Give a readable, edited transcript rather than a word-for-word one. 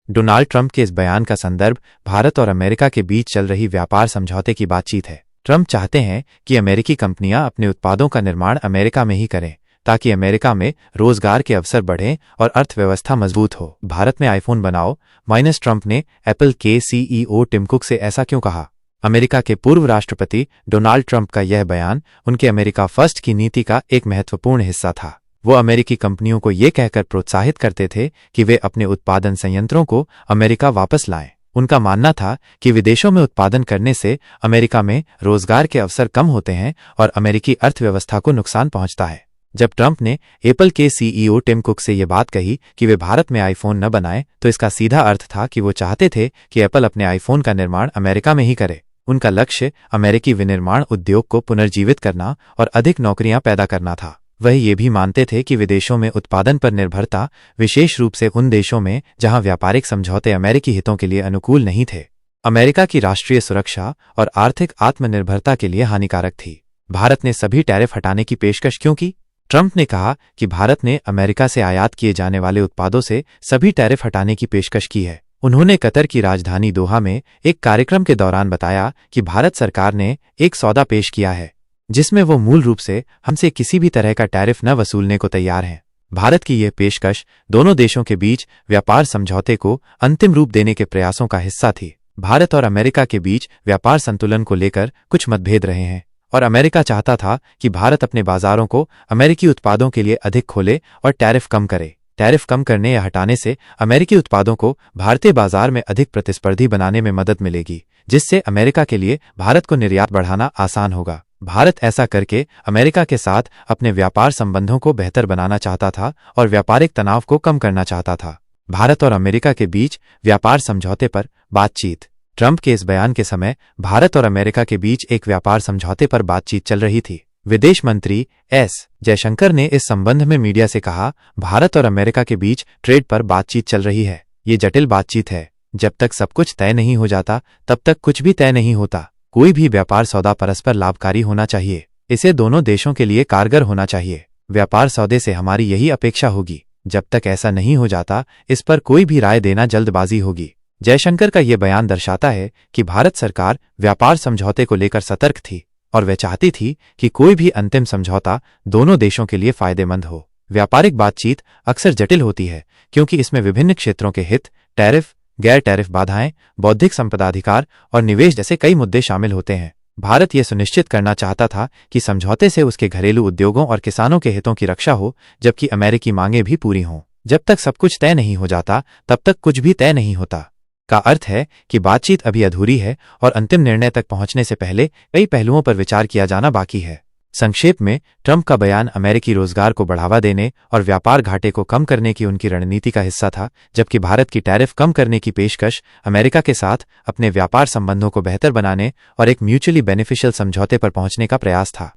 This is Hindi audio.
डोनाल्ड ट्रंप के इस बयान का संदर्भ भारत और अमेरिका के बीच चल रही व्यापार समझौते की बातचीत है। ट्रंप चाहते हैं कि अमेरिकी कंपनियां अपने उत्पादों का निर्माण अमेरिका में ही करें ताकि अमेरिका में रोजगार के अवसर बढ़ें और अर्थव्यवस्था मजबूत हो। भारत में आईफोन बनाओ माइनस ट्रंप ने एप्पल के सीईओ टिम कुक से ऐसा क्यों कहा? अमेरिका के पूर्व राष्ट्रपति डोनाल्ड ट्रंप का यह बयान उनके अमेरिका फर्स्ट की नीति का एक महत्वपूर्ण हिस्सा था। वो अमेरिकी कंपनियों को ये कहकर प्रोत्साहित करते थे कि वे अपने उत्पादन संयंत्रों को अमेरिका वापस लाएं। उनका मानना था कि विदेशों में उत्पादन करने से अमेरिका में रोजगार के अवसर कम होते हैं और अमेरिकी अर्थव्यवस्था को नुकसान पहुंचता है। जब ट्रंप ने एप्पल के सीईओ टिम कुक से ये बात कही कि वे भारत में आईफोन न बनाएं, तो इसका सीधा अर्थ था कि वो चाहते थे कि एप्पल अपने आईफोन का निर्माण अमेरिका में ही करे। उनका लक्ष्य अमेरिकी विनिर्माण उद्योग को पुनर्जीवित करना और अधिक नौकरियां पैदा करना था। वह ये भी मानते थे कि विदेशों में उत्पादन पर निर्भरता, विशेष रूप से उन देशों में जहां व्यापारिक समझौते अमेरिकी हितों के लिए अनुकूल नहीं थे, अमेरिका की राष्ट्रीय सुरक्षा और आर्थिक आत्मनिर्भरता के लिए हानिकारक थी। भारत ने सभी टैरिफ हटाने की पेशकश क्यों की? ट्रंप ने कहा कि भारत ने अमेरिका से आयात किए जाने वाले उत्पादों से सभी टैरिफ हटाने की पेशकश की है। उन्होंने कतर की राजधानी दोहा में एक कार्यक्रम के दौरान बताया कि भारत सरकार ने एक सौदा पेश किया है जिसमें वो मूल रूप से हमसे किसी भी तरह का टैरिफ न वसूलने को तैयार हैं। भारत की यह पेशकश दोनों देशों के बीच व्यापार समझौते को अंतिम रूप देने के प्रयासों का हिस्सा थी। भारत और अमेरिका के बीच व्यापार संतुलन को लेकर कुछ मतभेद रहे हैं और अमेरिका चाहता था कि भारत अपने बाजारों को अमेरिकी उत्पादों के लिए अधिक खोले और टैरिफ कम करे। टैरिफ कम करने या हटाने से अमेरिकी उत्पादों को भारतीय बाजार में अधिक प्रतिस्पर्धी बनाने में मदद मिलेगी, जिससे अमेरिका के लिए भारत को निर्यात बढ़ाना आसान होगा। भारत ऐसा करके अमेरिका के साथ अपने व्यापार संबंधों को बेहतर बनाना चाहता था और व्यापारिक तनाव को कम करना चाहता था। भारत और अमेरिका के बीच व्यापार समझौते पर बातचीत। ट्रंप के इस बयान के समय भारत और अमेरिका के बीच एक व्यापार समझौते पर बातचीत चल रही थी। विदेश मंत्री एस जयशंकर ने इस संबंध में मीडिया से कहा, भारत और अमेरिका के बीच ट्रेड पर बातचीत चल रही है। ये जटिल बातचीत है। जब तक सब कुछ तय नहीं हो जाता तब तक कुछ भी तय नहीं होता। कोई भी व्यापार सौदा परस्पर लाभकारी होना चाहिए। इसे दोनों देशों के लिए कारगर होना चाहिए। व्यापार सौदे से हमारी यही अपेक्षा होगी। जब तक ऐसा नहीं हो जाता इस पर कोई भी राय देना जल्दबाजी होगी। जयशंकर का यह बयान दर्शाता है कि भारत सरकार व्यापार समझौते को लेकर सतर्क थी और वह चाहती थी कि कोई भी अंतिम समझौता दोनों देशों के लिए फायदेमंद हो। व्यापारिक बातचीत अक्सर जटिल होती है क्योंकि इसमें विभिन्न क्षेत्रों के हित, टैरिफ, गैर टैरिफ बाधाएं, बौद्धिक संपदा अधिकार और निवेश जैसे कई मुद्दे शामिल होते हैं। भारत यह सुनिश्चित करना चाहता था कि समझौते से उसके घरेलू उद्योगों और किसानों के हितों की रक्षा हो, जबकि अमेरिकी मांगें भी पूरी हों। जब तक सब कुछ तय नहीं हो जाता तब तक कुछ भी तय नहीं होता का अर्थ है कि बातचीत अभी अधूरी है और अंतिम निर्णय तक पहुंचने से पहले कई पहलुओं पर विचार किया जाना बाकी है। संक्षेप में, ट्रंप का बयान अमेरिकी रोजगार को बढ़ावा देने और व्यापार घाटे को कम करने की उनकी रणनीति का हिस्सा था, जबकि भारत की टैरिफ कम करने की पेशकश अमेरिका के साथ अपने व्यापार संबंधों को बेहतर बनाने और एक म्यूचुअली बेनिफिशियल समझौते पर पहुंचने का प्रयास था।